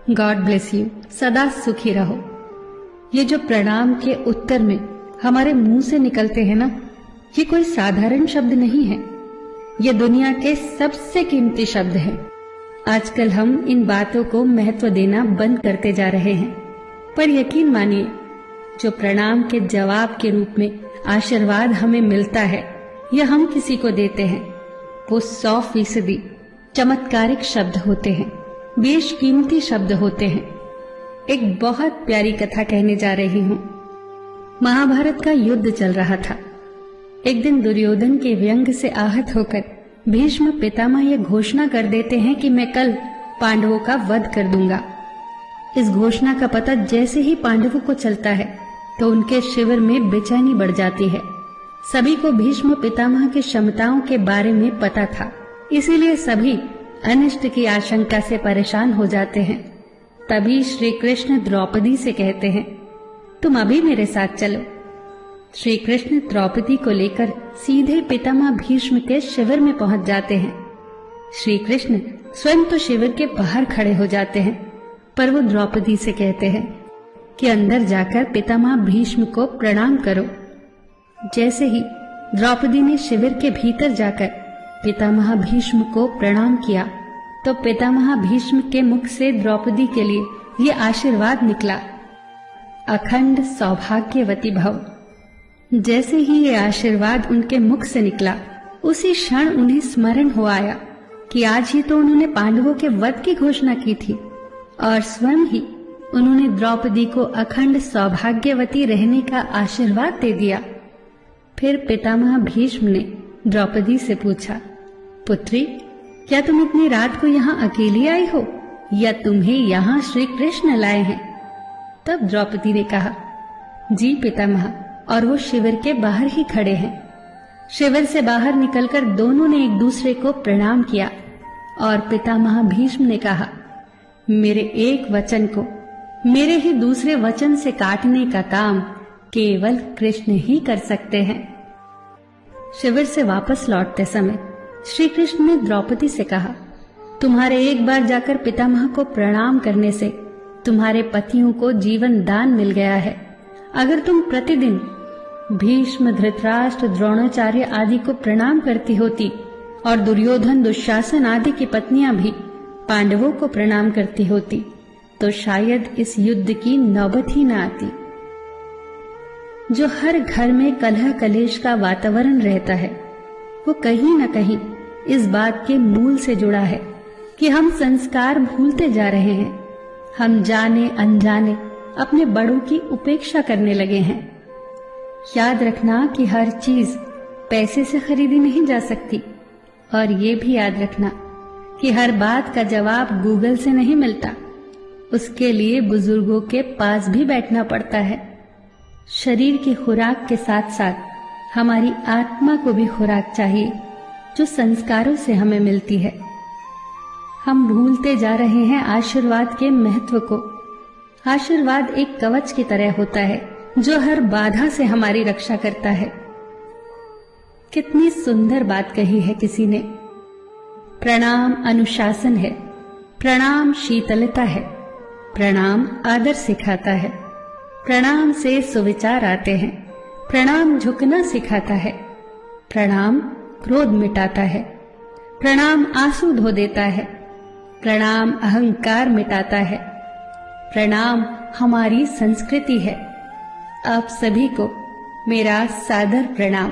God bless you. सदा सुखी रहो। ये जो प्रणाम के उत्तर में हमारे मुंह से निकलते हैं ना, ये कोई साधारण शब्द नहीं है। ये दुनिया के सबसे कीमती शब्द हैं। आजकल हम इन बातों को महत्व देना बंद करते जा रहे हैं, पर यकीन मानिए, जो प्रणाम के जवाब के रूप में आशीर्वाद हमें मिलता है या हम किसी को देते हैं, वो 100% चमत्कारिक शब्द होते हैं, बेशकीमती शब्द होते हैं। एक बहुत प्यारी कथा कहने जा रही हूँ। महाभारत का युद्ध चल रहा था। एक दिन दुर्योधन के व्यंग से आहत होकर भीष्म पितामह यह घोषणा कर देते हैं कि मैं कल पांडवों का वध कर दूंगा। इस घोषणा का पता जैसे ही पांडवों को चलता है तो उनके शिविर में बेचैनी बढ़ जाती है। सभी को भीष्म पितामह की क्षमताओं के बारे में पता था, इसीलिए सभी अनिष्ट की आशंका से परेशान हो जाते हैं। तभी श्री कृष्ण द्रौपदी से कहते हैं, तुम अभी मेरे साथ चलो। श्री कृष्ण द्रौपदी को लेकर सीधे पितामह भीष्म के शिविर में पहुंच जाते हैं। श्री कृष्ण स्वयं तो शिविर के बाहर खड़े हो जाते हैं, पर वो द्रौपदी से कहते हैं कि अंदर जाकर पितामह भीष्म को प्रणाम करो। जैसे ही द्रौपदी ने शिविर के भीतर जाकर पितामह भीष्म को प्रणाम किया तो पितामह भीष्म के मुख से द्रौपदी के लिए ये आशीर्वाद निकला, अखंड सौभाग्यवती भव। जैसे ही ये आशीर्वाद उनके मुख से निकला, उसी क्षण उन्हें स्मरण हो आया कि आज ही तो उन्होंने पांडवों के वध की घोषणा की थी और स्वयं ही उन्होंने द्रौपदी को अखंड सौभाग्यवती रहने का आशीर्वाद दे दिया। फिर पितामह भीष्म ने द्रौपदी से पूछा, पुत्री, क्या तुम इतनी रात को यहाँ अकेली आई हो या तुम्हें यहाँ श्री कृष्ण लाए हैं? तब द्रौपदी ने कहा, जी पितामह, और वो शिविर के बाहर ही खड़े हैं। शिविर से बाहर निकलकर दोनों ने एक दूसरे को प्रणाम किया और पितामह भीष्म ने कहा, मेरे एक वचन को मेरे ही दूसरे वचन से काटने का काम केवल कृष्ण ही कर सकते हैं। शिविर से वापस लौटते समय श्री कृष्ण ने द्रौपदी से कहा, तुम्हारे एक बार जाकर पितामह को प्रणाम करने से तुम्हारे पतियों को जीवन दान मिल गया है। अगर तुम प्रतिदिन भीष्म, धृतराष्ट्र, द्रोणाचार्य आदि को प्रणाम करती होती और दुर्योधन, दुशासन आदि की पत्नियां भी पांडवों को प्रणाम करती होती तो शायद इस युद्ध की नौबत ही न आती। जो हर घर में कलह कलेश का वातावरण रहता है, वो कहीं न कहीं इस बात के मूल से जुड़ा है कि हम संस्कार भूलते जा रहे हैं। हम जाने अनजाने अपने बड़ों की उपेक्षा करने लगे हैं। याद रखना कि हर चीज पैसे से खरीदी नहीं जा सकती, और ये भी याद रखना कि हर बात का जवाब गूगल से नहीं मिलता। उसके लिए बुजुर्गों के पास भी बैठना पड़ता है। शरीर की खुराक के साथ साथ हमारी आत्मा को भी खुराक चाहिए, जो संस्कारों से हमें मिलती है। हम भूलते जा रहे हैं आशीर्वाद के महत्व को। आशीर्वाद एक कवच की तरह होता है जो हर बाधा से हमारी रक्षा करता है। कितनी सुंदर बात कही है किसी ने। प्रणाम अनुशासन है, प्रणाम शीतलता है, प्रणाम आदर सिखाता है, प्रणाम से सुविचार आते हैं, प्रणाम झुकना सिखाता है, प्रणाम क्रोध मिटाता है, प्रणाम आंसू धो देता है, प्रणाम अहंकार मिटाता है, प्रणाम हमारी संस्कृति है। आप सभी को मेरा सादर प्रणाम।